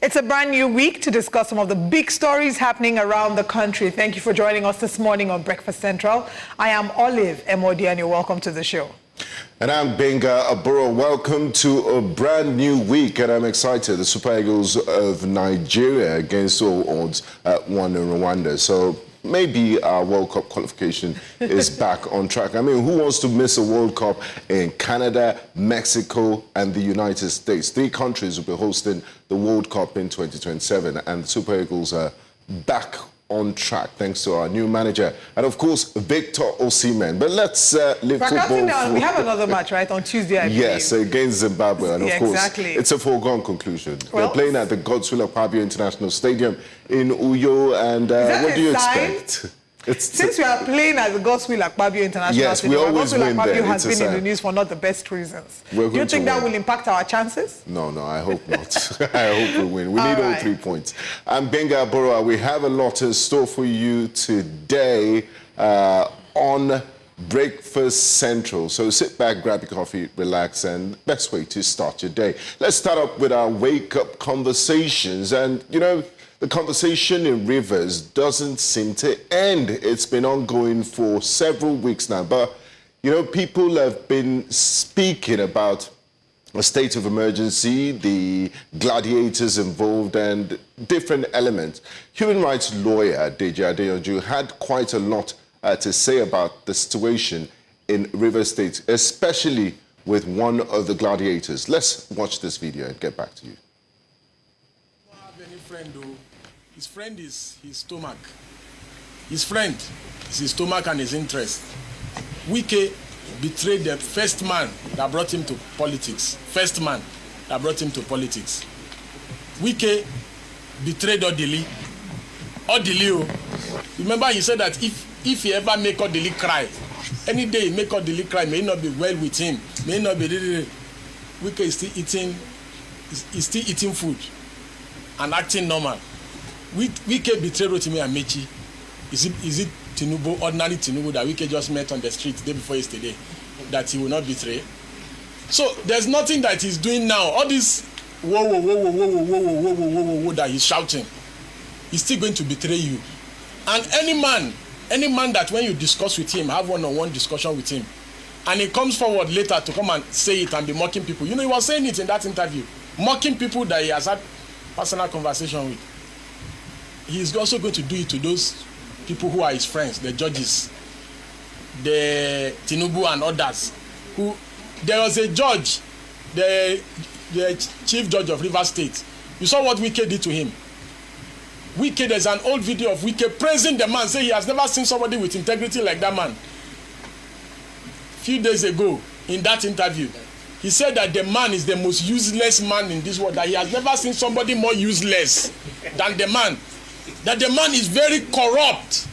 It's a brand new week to discuss some of the big stories happening around the country. Thank you for joining us this morning on Breakfast Central. I am Olive Adeyanju. Welcome to the show. And I'm Benga Aburo. Welcome to a brand new week, and I'm excited. The Super Eagles of Nigeria against all odds won in Rwanda. So maybe our World Cup qualification is back on track. I mean, who wants to miss a World Cup in Canada, Mexico, and the United States? 3 countries will be hosting the World Cup in 2027, and the Super Eagles are back on track thanks to our new manager and, of course, Victor Osimhen. But let's leave football. We have another match, right, on Tuesday, I believe. Yes, against Zimbabwe, and of course, exactly. It's a foregone conclusion. Well, they're playing at the Godswill Akpabio International Stadium in Uyo, and what do you expect? Since we are playing at the Godswill Akpabio International Stadium, we always win there. Akpabio has been in the news for not the best reasons. Do you think that will impact our chances? No, I hope not. I hope we win. We need all 3 points. I'm Benga Aburo. We have a lot in store for you today on Breakfast Central. So sit back, grab your coffee, relax, and best way to start your day. Let's start up with our wake-up conversations. And, you know, the conversation in Rivers doesn't seem to end. It's been ongoing for several weeks now. But, you know, people have been speaking about a state of emergency, the gladiators involved, and different elements. Human rights lawyer Deji Adeyanju had quite a lot to say about the situation in Rivers State, especially with one of the gladiators. Let's watch this video and get back to you. I don't have any friend, though. His friend is his stomach. His friend is his stomach and his interest. Wike betrayed the first man that brought him to politics. First man that brought him to politics. Wike betrayed Odili. Odili, remember he said that if he ever make Odili cry, any day he make Odili cry, may not be well with him, may not be really. Wike is still eating food and acting normal. Wike betrayed Rotimi Amechi. Is it Tinubu, ordinary Tinubu that Wike just met on the street the day before yesterday, that he will not betray? So there's nothing that he's doing now. All this whoa that he's shouting, he's still going to betray you. And any man that when you discuss with him, have one-on-one discussion with him, and he comes forward later to come and say it and be mocking people. You know, he was saying it in that interview, mocking people that he has had personal conversation with. He's also going to do it to those people who are his friends, the judges, the Tinubu and others. There was a judge, the chief judge of Rivers State. You saw what Wike did to him. Wike, there's an old video of Wike praising the man, saying he has never seen somebody with integrity like that man. A few days ago, in that interview, he said that the man is the most useless man in this world, that he has never seen somebody more useless than the man. That the man is very corrupt.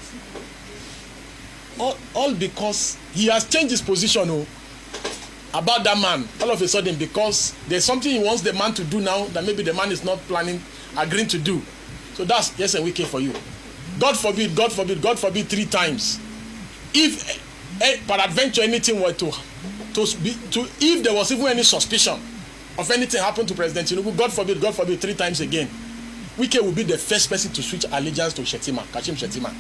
All because he has changed his position about that man. All of a sudden, because there's something he wants the man to do now that maybe the man is not agreeing to do. So that's yes and Wike for you. God forbid, 3 times. If peradventure anything were if there was even any suspicion of anything happened to President Tinubu, God forbid 3 times again, Wike will be the first person to switch allegiance to Kashim Shettima.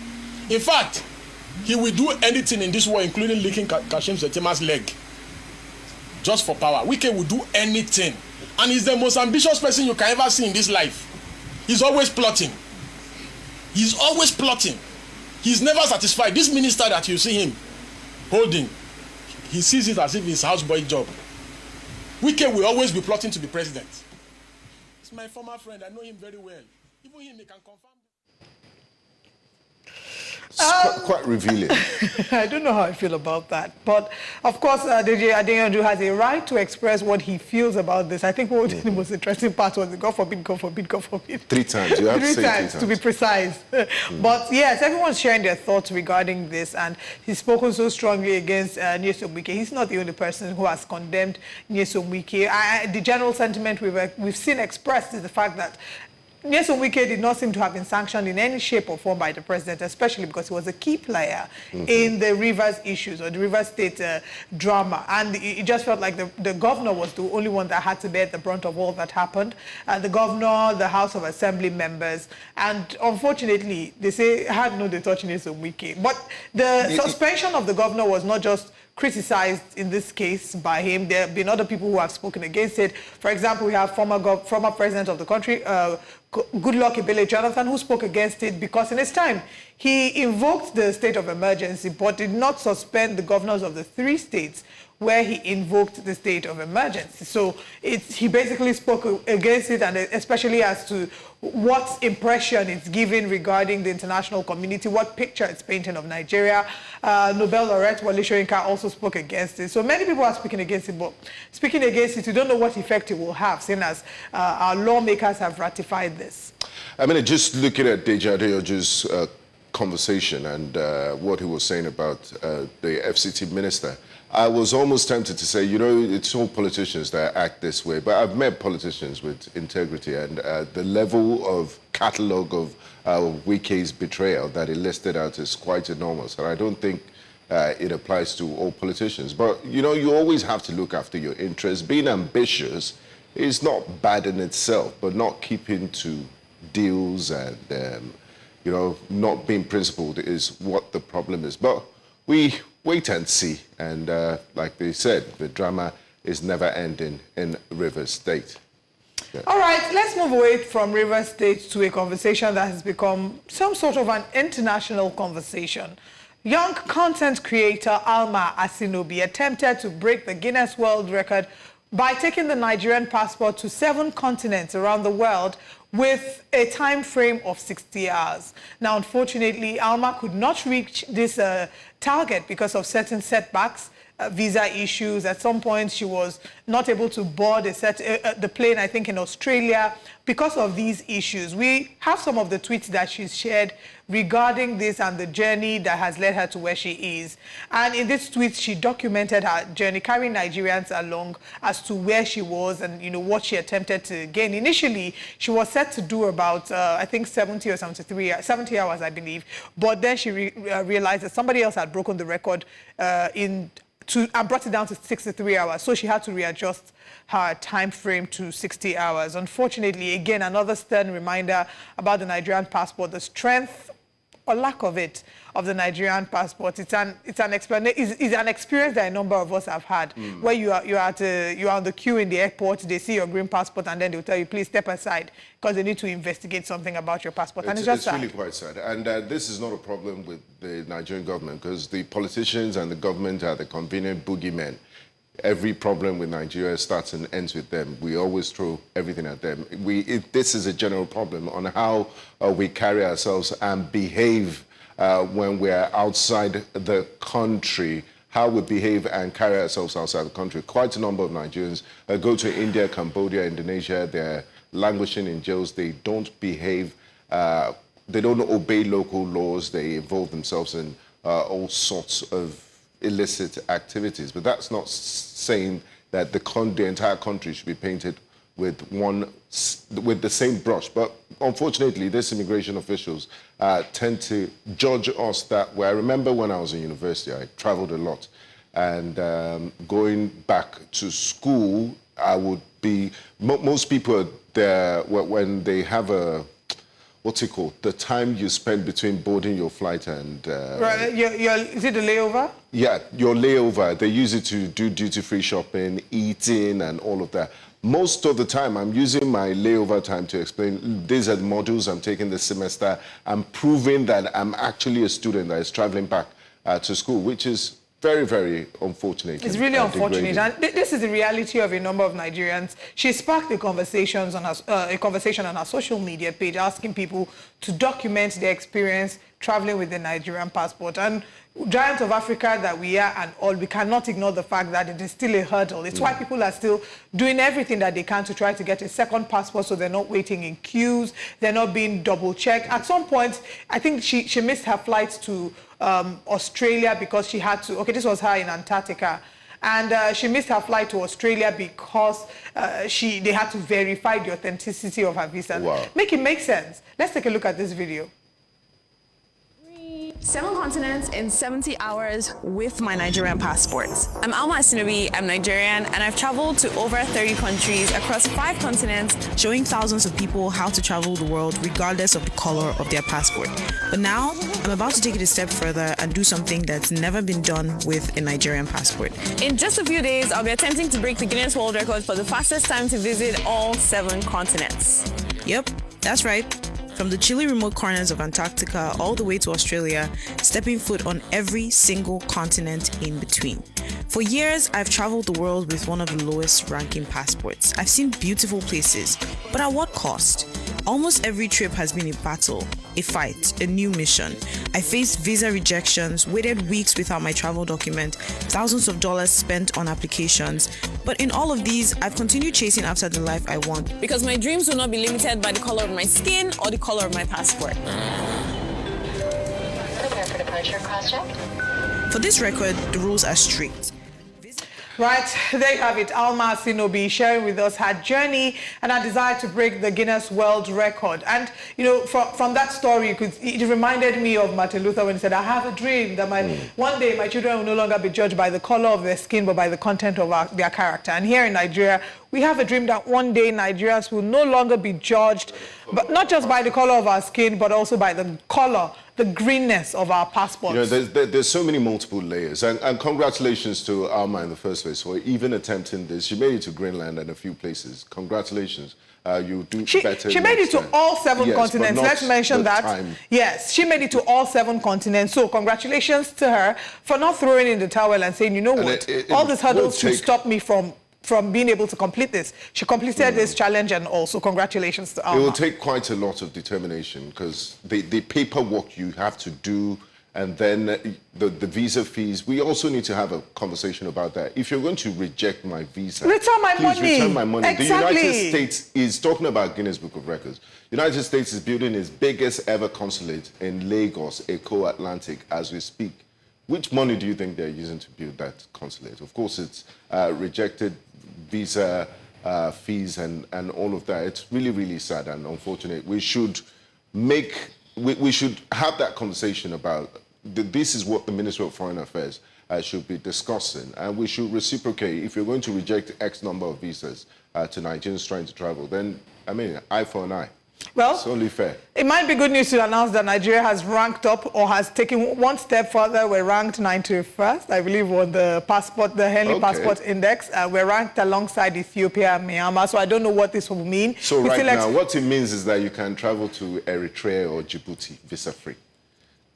In fact, he will do anything in this war, including licking Kashim Shettima's leg, just for power. Wike will do anything. And he's the most ambitious person you can ever see in this life. He's always plotting. He's always plotting. He's never satisfied. This minister that you see him holding, he sees it as if it's houseboy job. Wike will always be plotting to be president. He's my former friend. I know him very well. Even him, he can confirm. It's quite revealing. I don't know how I feel about that. But, of course, Deji Adeyanju has a right to express what he feels about this. I think what the most interesting part was God forbid. 3 times. You have to say 3 times. To be precise. But, yes, everyone's sharing their thoughts regarding this. And he's spoken so strongly against Nyesom Wike. He's not the only person who has condemned Nyesom Wike. The general sentiment we've seen expressed is the fact that Nyesom Wike did not seem to have been sanctioned in any shape or form by the president, especially because he was a key player in the Rivers issues or the Rivers State drama. And it just felt like the governor was the only one that had to bear the brunt of all that happened. The governor, the House of Assembly members, and unfortunately, they say had no touch Nyesom Wike. But the suspension of the governor was not just criticized in this case by him. There have been other people who have spoken against it. For example, we have former president of the country, Goodluck Ebele Jonathan, who spoke against it because in his time, he invoked the state of emergency, but did not suspend the governors of the 3 states where he invoked the state of emergency. So he basically spoke against it, and especially as to what impression it's giving regarding the international community, what picture it's painting of Nigeria. Nobel laureate Wole Soyinka also spoke against it. So many people are speaking against it, but speaking against it, you don't know what effect it will have, seeing as our lawmakers have ratified this. I mean, just looking at Deji Adeyanju's conversation and what he was saying about the FCT minister, I was almost tempted to say, you know, it's all politicians that act this way, but I've met politicians with integrity, and the level of catalogue of Wike's betrayal that he listed out is quite enormous, and I don't think it applies to all politicians. But, you know, you always have to look after your interests. Being ambitious is not bad in itself, but not keeping to deals and, you know, not being principled is what the problem is. But we wait and see. And like they said, the drama is never ending in Rivers State. Yeah. All right, let's move away from Rivers State to a conversation that has become some sort of an international conversation. Young content creator Alma Asinobi attempted to break the Guinness World Record by taking the Nigerian passport to 7 continents around the world with a time frame of 60 hours. Now, unfortunately, Alma could not reach this target because of certain setbacks, visa issues. At some point, she was not able to board the plane, I think, in Australia because of these issues. We have some of the tweets that she's shared regarding this and the journey that has led her to where she is. And in this tweet, she documented her journey, carrying Nigerians along as to where she was and, you know, what she attempted to gain. Initially, she was set to do about, I think, 70 hours, I believe. But then she realized that somebody else had broken the record and brought it down to 63 hours. So she had to readjust her time frame to 60 hours. Unfortunately, again, another stern reminder about the Nigerian passport, the strength or lack of it, of the Nigerian passport. It's an experience that a number of us have had, where you're on the queue in the airport, they see your green passport, and then they'll tell you, please step aside, because they need to investigate something about your passport. And it's just sad. Really quite sad. And this is not a problem with the Nigerian government, because the politicians and the government are the convenient boogeymen. Every problem with Nigeria starts and ends with them. We always throw everything at them. This is a general problem on how we carry ourselves and behave when we're outside the country, how we behave and carry ourselves outside the country. Quite a number of Nigerians go to India, Cambodia, Indonesia. They're languishing in jails. They don't behave. They don't obey local laws. They involve themselves in all sorts of illicit activities. But that's not saying that the entire country should be painted with the same brush. But unfortunately, these immigration officials tend to judge us that way. I remember when I was in university, I traveled a lot, and going back to school, I would be, most people are there when they have a, what's it called? The time you spend between boarding your flight and... right, is it the layover? Yeah, your layover. They use it to do duty-free shopping, eating, and all of that. Most of the time, I'm using my layover time to explain, these are the modules I'm taking this semester. I'm proving that I'm actually a student that is traveling back to school, which is very, very unfortunate. It's really unfortunate, and this is the reality of a number of Nigerians. She sparked a conversation on her social media page, asking people to document their experience traveling with the Nigerian passport. And giants of Africa that we are and all, we cannot ignore the fact that it is still a hurdle. It's why people are still doing everything that they can to try to get a second passport, so they're not waiting in queues, they're not being double-checked. At some point, I think she missed her flight to Australia because she had to, okay, this was her in Antarctica, and she missed her flight to Australia because they had to verify the authenticity of her visa. Wow. Make it make sense. Let's take a look at this video. 7 continents in 70 hours with my Nigerian passport. I'm Alma Asinobi, I'm Nigerian, and I've traveled to over 30 countries across 5 continents, showing thousands of people how to travel the world regardless of the color of their passport. But now, I'm about to take it a step further and do something that's never been done with a Nigerian passport. In just a few days, I'll be attempting to break the Guinness World Record for the fastest time to visit all 7 continents. Yep, that's right. From the chilly remote corners of Antarctica all the way to Australia, stepping foot on every single continent in between. For years, I've traveled the world with one of the lowest ranking passports. I've seen beautiful places, but at what cost? Almost every trip has been a battle, a fight, a new mission. I faced visa rejections, waited weeks without my travel document, thousands of dollars spent on applications. But in all of these, I've continued chasing after the life I want. Because my dreams will not be limited by the color of my skin or the color of my passport. Prepare for departure, cross-check. For this record, the rules are strict. Right, there you have it. Alma Asinobi sharing with us her journey and her desire to break the Guinness World Record. And, you know, from that story, it reminded me of Martin Luther when he said, I have a dream that one day my children will no longer be judged by the color of their skin, but by the content of their character. And here in Nigeria, we have a dream that one day Nigerians will no longer be judged, but not just by the color of our skin, but also by the color, the greenness of our passports. You know, there's so many multiple layers. And congratulations to Alma in the first place for even attempting this. She made it to Greenland and a few places. Congratulations. You do better. She made it to all 7 continents. But Let's mention that. Time. Yes, she made it to all 7 continents. So congratulations to her for not throwing in the towel and saying, you know what, all these hurdles should stop me from being able to complete this. She completed this challenge, and also congratulations to Alma. It will take quite a lot of determination because the paperwork you have to do, and then the visa fees. We also need to have a conversation about that. If you're going to reject my visa, return my money. Please return my money. Exactly. The United States is talking about Guinness Book of Records. The United States is building its biggest ever consulate in Lagos, Eco Atlantic, as we speak. Which money do you think they're using to build that consulate? Of course, it's rejected visa fees and all of that. It's really, really sad and unfortunate. We should have that conversation about this is what the Ministry of Foreign Affairs should be discussing, and we should reciprocate. If you're going to reject X number of visas to Nigerians trying to travel, then, I mean, eye for an eye. Well, it's only fair. It might be good news to announce that Nigeria has ranked up or has taken one step further. We're ranked 91st, I believe, on the Henley Passport Index. We're ranked alongside Ethiopia and Myanmar, so I don't know what this will mean. So right now, what it means is that you can travel to Eritrea or Djibouti visa-free.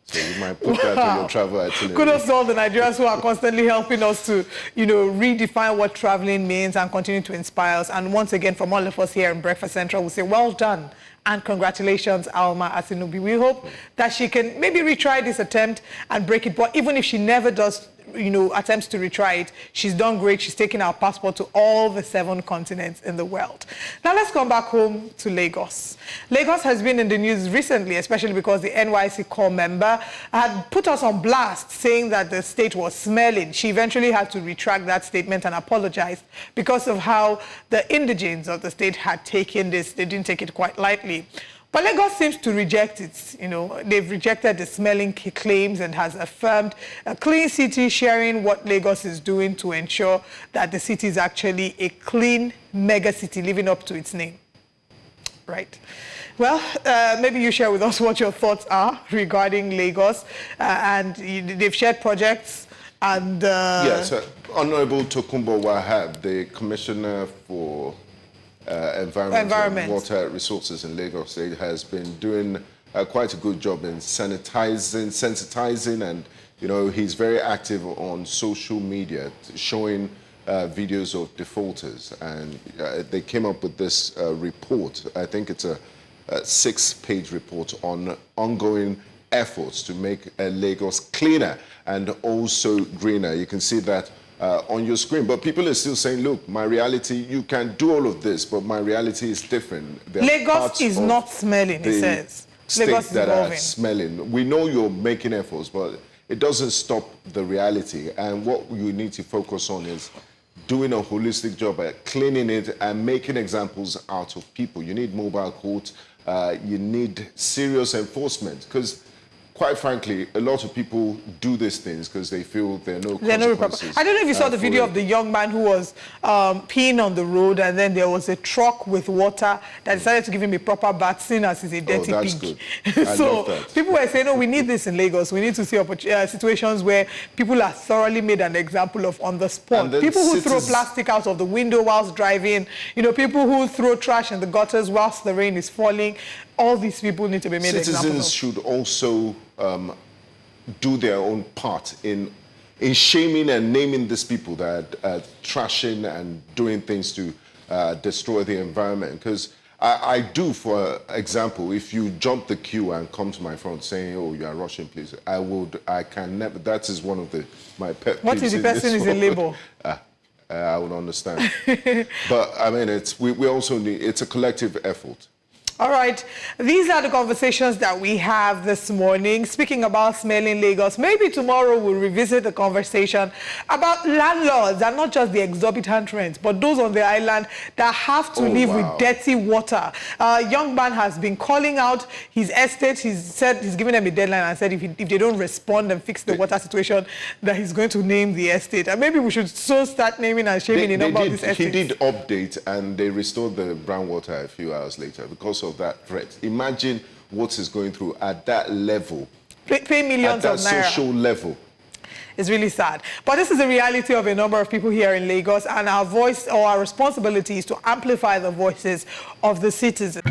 So you might put that on your travel itinerary. Kudos to all the Nigerians who are constantly helping us to, you know, redefine what traveling means and continue to inspire us. And once again, from all of us here in Breakfast Central, we say well done and congratulations, Alma Asinobi. We hope that she can maybe retry this attempt and break it. But even if she never does, you know, attempts to retry it, she's done great. She's taken our passport to all the 7 continents in the world. Now let's come back home to Lagos. Lagos has been in the news recently, especially because the NYC core member had put us on blast saying that the state was smelling. She eventually had to retract that statement and apologize because of how the indigents of the state had taken this. They didn't take it quite lightly. But Lagos seems to reject it. You know, they've rejected the smelling claims and has affirmed a clean city, sharing what Lagos is doing to ensure that the city is actually a clean mega city, living up to its name. Right. Well, maybe you share with us what your thoughts are regarding Lagos. And they've shared projects and... Yes, Honorable Tokunbo Wahab, the Commissioner for Environment and Water Resources in Lagos State, has been doing quite a good job in sensitizing, and, you know, he's very active on social media, showing videos of defaulters. And they came up with this report. I think it's a 6-page report on ongoing efforts to make Lagos cleaner and also greener. You can see that on your screen, but people are still saying, look, my reality, you can do all of this, but my reality is different. Lagos is not smelling, he says. Lagos that are smelling. We know you're making efforts, but it doesn't stop the reality. And what you need to focus on is doing a holistic job at cleaning it and making examples out of people. You need mobile courts, you need serious enforcement, because quite frankly, a lot of people do these things because they feel there are no consequences. I don't know if you saw the video of the young man who was peeing on the road, and then there was a truck with water that decided to give him a proper bath, seeing as he's a dirty that's pig. good. I So love that. people were saying, "No, we need this in Lagos. We need to see situations where people are thoroughly made an example of on the spot. People who throw plastic out of the window whilst driving, you know, people who throw trash in the gutters whilst the rain is falling. All these people need to be made examples of." Citizens should also do their own part in shaming and naming these people that are trashing and doing things to destroy the environment. Because I do, for example, if you jump the queue and come to my front saying, "Oh, you are rushing, please," I can never. That is one of my pet peeves. What if the person is in labor? I would understand. But I mean, we also need. It's a collective effort. All right, these are the conversations that we have this morning. Speaking about smelling Lagos, maybe tomorrow we'll revisit the conversation about landlords, and not just the exorbitant rents, but those on the island that have to live with dirty water. A young man has been calling out his estate. He's said he's given them a deadline and said if they don't respond and fix the water situation, that he's going to name the estate. And maybe we should so start naming and shaming a number of these estates. He did update, and they restored the brown water a few hours later because of that threat. Imagine what is going through at that level. Pay millions of naira. At that social level. It's really sad. But this is the reality of a number of people here in Lagos, and our voice or our responsibility is to amplify the voices of the citizens.